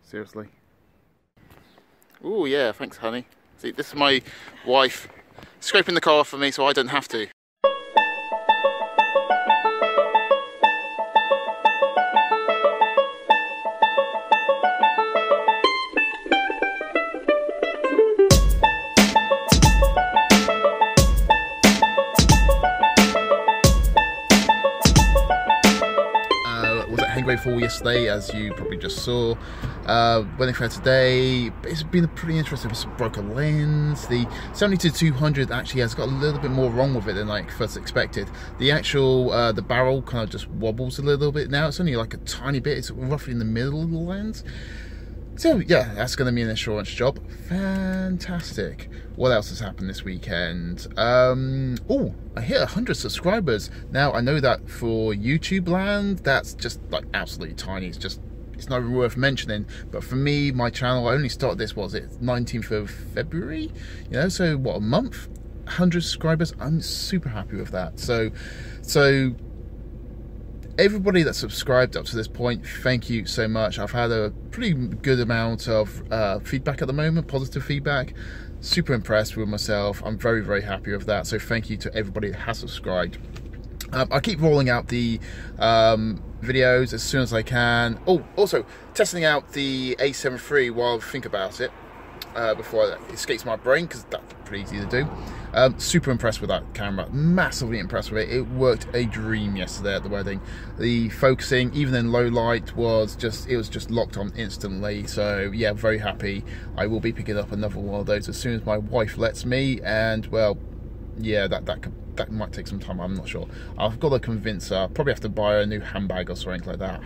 Seriously. Oh yeah, thanks honey. See, this is my wife scraping the car off for me so I don't have to. Fall yesterday, as you probably just saw. Wedding fair today. It's been pretty interesting. It's broken lens. The 70-200 actually has got a little bit more wrong with it than I first expected. The actual the barrel kind of just wobbles a little bit now. It's only like a tiny bit. It's roughly in the middle of the lens. So yeah, that's going to be an insurance job. Fantastic. What else has happened this weekend? Oh, I hit 100 subscribers. Now I know that for YouTube land, that's just like absolutely tiny. It's not even worth mentioning. But for me, my channel, I only started this, was it 19th of February? You know, so what, a month? 100 subscribers. I'm super happy with that. So everybody that subscribed up to this point, thank you so much. I've had a pretty good amount of feedback at the moment, positive feedback. Super impressed with myself. I'm very, very happy with that. So thank you to everybody that has subscribed. I keep rolling out the videos as soon as I can. Oh, also testing out the A7 III while I think about it before it escapes my brain, because that's pretty easy to do. Super impressed with that camera, massively impressed with it. It worked a dream yesterday at the wedding. The focusing, even in low light, was just locked on instantly. So yeah, very happy. I will be picking up another one of those as soon as my wife lets me, and well, yeah, that might take some time, I'm not sure. I've got to convince her. Probably have to buy her a new handbag or something like that.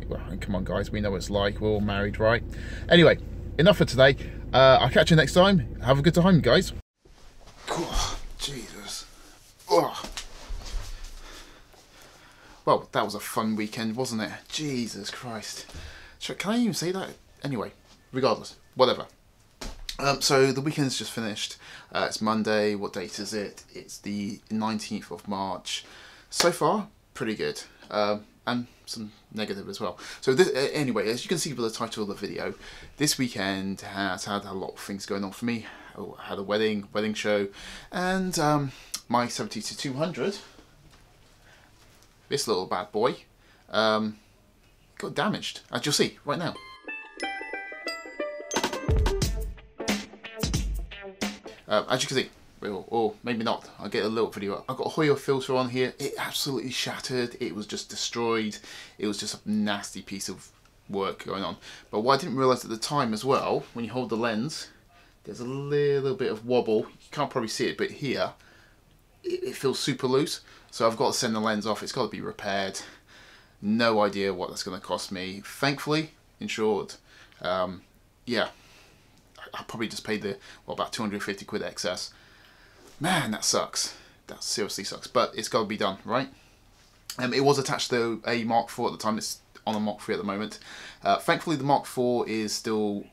Well, come on guys, we know what it's like, we're all married, right? Anyway, enough for today. I'll catch you next time. Have a good time, guys. Oh, Jesus. Oh. Well, that was a fun weekend, wasn't it? Jesus Christ. Can I even say that? Anyway, regardless, whatever. So the weekend's just finished. It's Monday. What date is it? It's the 19th of March. So far, pretty good. And some negative as well. So this, anyway, as you can see by the title of the video, this weekend has had a lot of things going on for me. I had a wedding show, and my 70-200, this little bad boy, got damaged, as you'll see right now. As you can see, or maybe not, I'll get a little video. I've got a Hoyer filter on here. It absolutely shattered. It was just destroyed. It was just a nasty piece of work going on. But what I didn't realise at the time as well, when you hold the lens, there's a little bit of wobble. You can't probably see it, but here, it feels super loose. So I've got to send the lens off. It's got to be repaired. No idea what that's going to cost me. Thankfully, insured. Yeah, I probably just paid about 250 quid excess. Man, that sucks. That seriously sucks. But it's got to be done, right? It was attached to a Mark IV at the time. It's on a Mark III at the moment. Thankfully, the Mark IV is still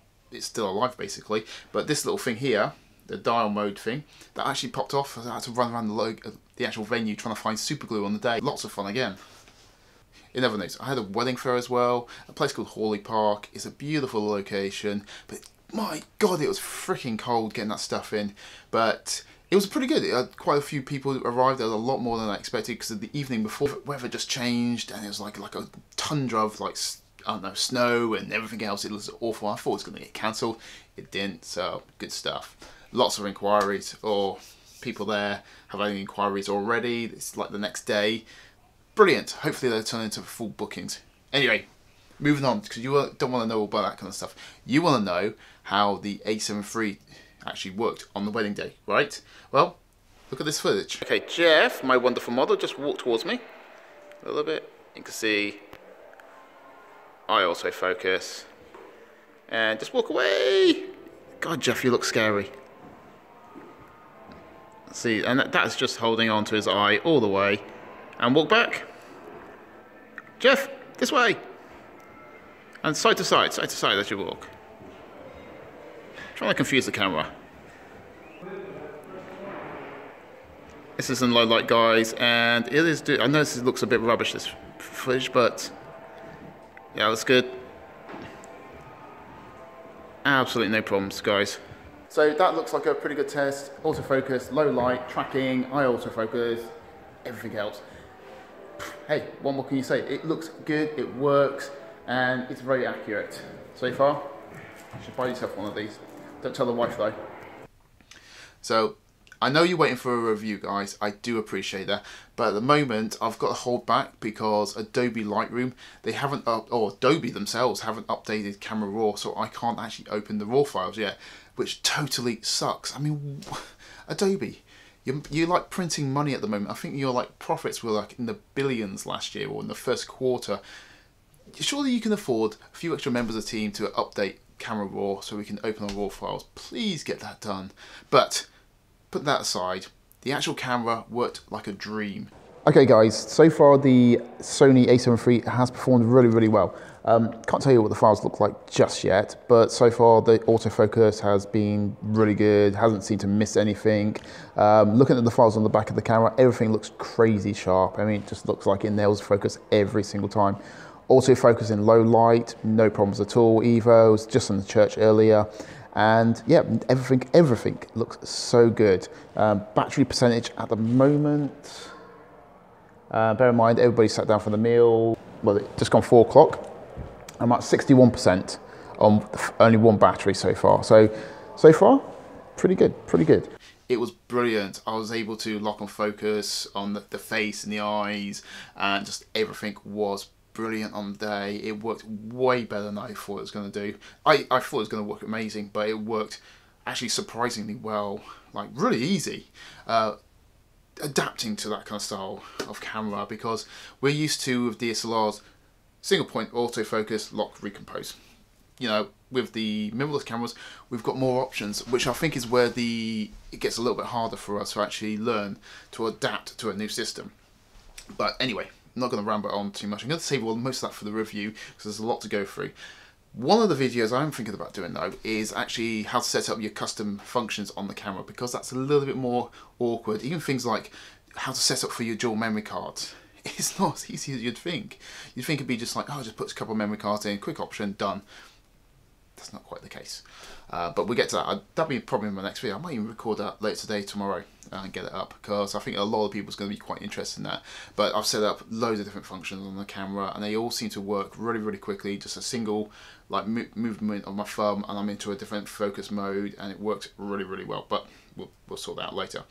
alive, basically. But this little thing here, the dial mode thing, that actually popped off. I had to run around the actual venue trying to find super glue on the day. Lots of fun again. In other news, I had a wedding fair as well. A place called Hawley Park. It's a beautiful location, but my God, it was freaking cold getting that stuff in. But it was pretty good. It had quite a few people arrived. There was a lot more than I expected, because the evening before, the weather just changed, and it was like a tundra of I don't know, snow and everything else. It was awful. I thought it was going to get cancelled. It didn't. So good stuff. Lots of inquiries, or people there have any inquiries already. It's like the next day. Brilliant. Hopefully they'll turn into full bookings. Anyway, moving on, because you don't want to know about that kind of stuff. You want to know how the A7 III actually worked on the wedding day, right? Well, look at this footage. Okay, Jeff, my wonderful model, just walked towards me a little bit. You can see I also focus, and just walk away. God, Jeff, you look scary. See, and that's just holding on to his eye all the way, and walk back. Jeff, this way, and side to side as you walk. Trying to confuse the camera. This is in low light, guys, and it is. I know this looks a bit rubbish, this footage, but yeah, that's good. absolutely no problems, guys. So that looks like a pretty good test. Autofocus, low light, tracking, eye autofocus, everything else. Hey, what more can you say? It looks good, it works, and it's very accurate. So far, you should buy yourself one of these. Don't tell the wife though. So, I know you're waiting for a review, guys. I do appreciate that. But at the moment, I've got to hold back because Adobe Lightroom, they haven't, or Adobe themselves haven't updated Camera Raw, so I can't actually open the RAW files yet, which totally sucks. I mean, Adobe, you're like printing money at the moment. I think your like profits were like in the billions last year or in the first quarter. Surely you can afford a few extra members of the team to update Camera Raw so we can open our RAW files. Please get that done. But put that aside, the actual camera worked like a dream. Okay guys, so far the Sony a7 III has performed really, really well. Can't tell you what the files look like just yet, but so far the autofocus has been really good, hasn't seemed to miss anything. Looking at the files on the back of the camera, everything looks crazy sharp. I mean, it just looks like it nails focus every single time. Autofocus in low light, no problems at all. Evo was just in the church earlier. And yeah, everything looks so good. Battery percentage at the moment, bear in mind everybody sat down for the meal, well, it's just gone 4 o'clock. I'm at 61% on only one battery so far. So far, pretty good, pretty good. It was brilliant. I was able to lock on focus on the face and the eyes, and just everything was brilliant on the day. It worked way better than I thought it was going to do. I thought it was going to work amazing, but it worked actually surprisingly well, like really easy. Adapting to that kind of style of camera, because we're used to with DSLRs, single point autofocus, lock, recompose. You know, with the mirrorless cameras, we've got more options, which I think is where it gets a little bit harder for us to actually learn to adapt to a new system. But anyway, I'm not going to ramble on too much. I'm going to save most of that for the review because there's a lot to go through. One of the videos I'm thinking about doing though is actually how to set up your custom functions on the camera, because that's a little bit more awkward. Even things like how to set up for your dual memory cards. It's not as easy as you'd think. You'd think it'd be just like, oh, just put a couple of memory cards in, quick option, done. That's not quite the case. But we'll get to that. That'll be probably in my next video. I might even record that later today, tomorrow, and get it up, because I think a lot of people's going to be quite interested in that. But I've set up loads of different functions on the camera, and they all seem to work really, really quickly. Just a single like movement of my thumb, and I'm into a different focus mode, and it works really, really well. But we'll sort that out later.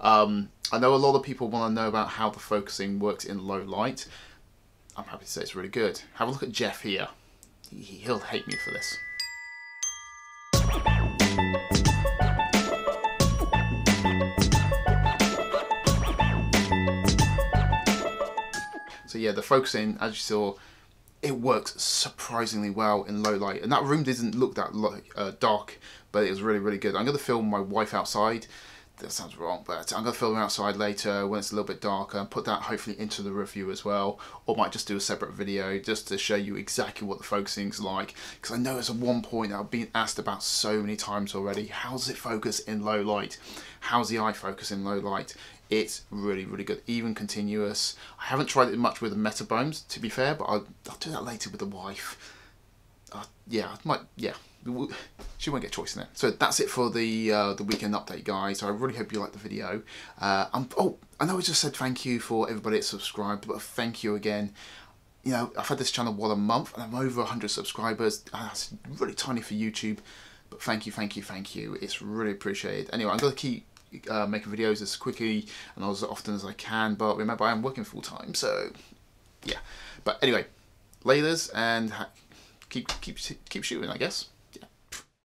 I know a lot of people want to know about how the focusing works in low light. I'm happy to say it's really good. Have a look at Jeff here. He'll hate me for this. So yeah, the focusing, as you saw, it works surprisingly well in low light. And that room didn't look that dark, but it was really, really good. I'm going to film my wife outside. That sounds wrong, but I'm going to film her outside later when it's a little bit darker and put that hopefully into the review as well. Or might just do a separate video just to show you exactly what the focusing's like. Because I know it's at one point that I've been asked about so many times already. How does it focus in low light? How's the eye focus in low light? It's really, really good, even continuous. I haven't tried it much with the Metabones, to be fair, but I'll do that later with the wife. Yeah, I might, yeah. She won't get choice in it. So that's it for the weekend update, guys. I really hope you liked the video. Oh, I know I just said thank you for everybody that subscribed, but thank you again. You know, I've had this channel, what, a month, and I'm over 100 subscribers. That's really tiny for YouTube, but thank you, thank you, thank you. It's really appreciated. Anyway, I'm going to keep making videos as quickly and as often as I can, but remember, I am working full time, so yeah. But anyway, laters, and keep shooting, I guess.